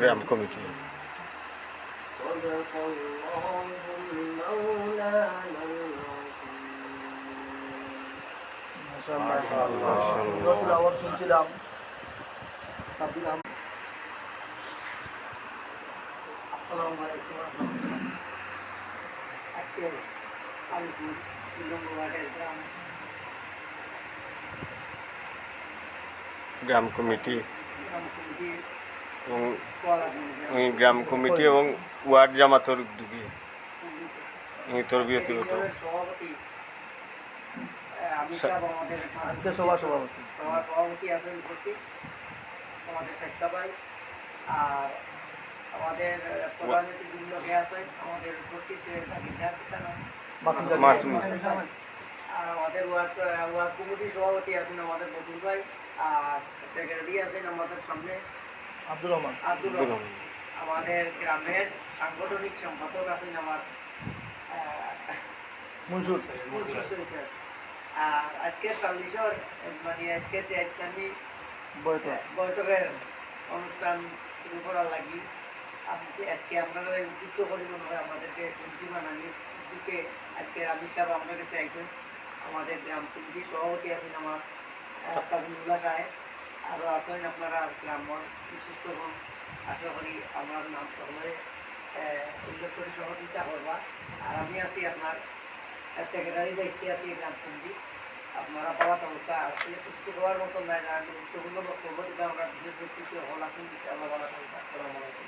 গ্রাম committee. শুনছিলাম আসসালামু আলাইকুম আজকে আলিপুর গ্রাম কমিটি গ্রাম কমিটি এবং কোয়ালাডাঙ্গা গ্রাম কমিটি এবং ওয়ার্ড জামাতের উদ্যোগে তরবিয়তি হতো। সভাপতি আমি সাহেব আমাদের আজকে সভাপতি আছেন উপস্থিত আমাদের চেষ্টা পাই। আর আমাদের প্রধান অতিথিবৃন্দ আছেন আমাদের উপস্থিত আর আমাদের ওয়ার্ড কমিটির সভাপতি আছেন আমাদের মধুর ভাই। আর সেক্রেটারি আছেন আমাদের সামনে আব্দুর রহমান। আমাদের গ্রামের সাংগঠনিক সম্পাদক আছেন আমার মনসুর স্যার। আর আজকে 40 মানে আজকে যে ইসলামী বৈঠকের অনুষ্ঠান শুরু করার লাগি আজকে আপনারা উদ্যুক্ত করি মনে হয় আমাদেরকে কমিটি বানানির দিকে আজকে আমির সাহেব আমাদের কাছে আইছেন। আমাদের গ্রাম কমিটির সভাপতি আছেন আমার তাজুল্লাহ সাহেব। আরও আছেন আপনারা গ্রাম্য বিশিষ্টগণ। আশা করি আমার নাম সকলে উল্লেখ করে সহযোগিতা করবা। আর আমি আছি আপনার সেক্রেটারি দায়িত্বে আছি গ্রাম কমিটি। আপনারা পাওয়া অবস্থা আসলে উচ্চ হওয়ার মতো নাই, গুরুত্বপূর্ণ বক্তব্য দিতে আমরা বিশেষ ব্যক্তিত্ব হল আছেন। ইনশাআল্লাহ। আসসালামু আলাইকুম।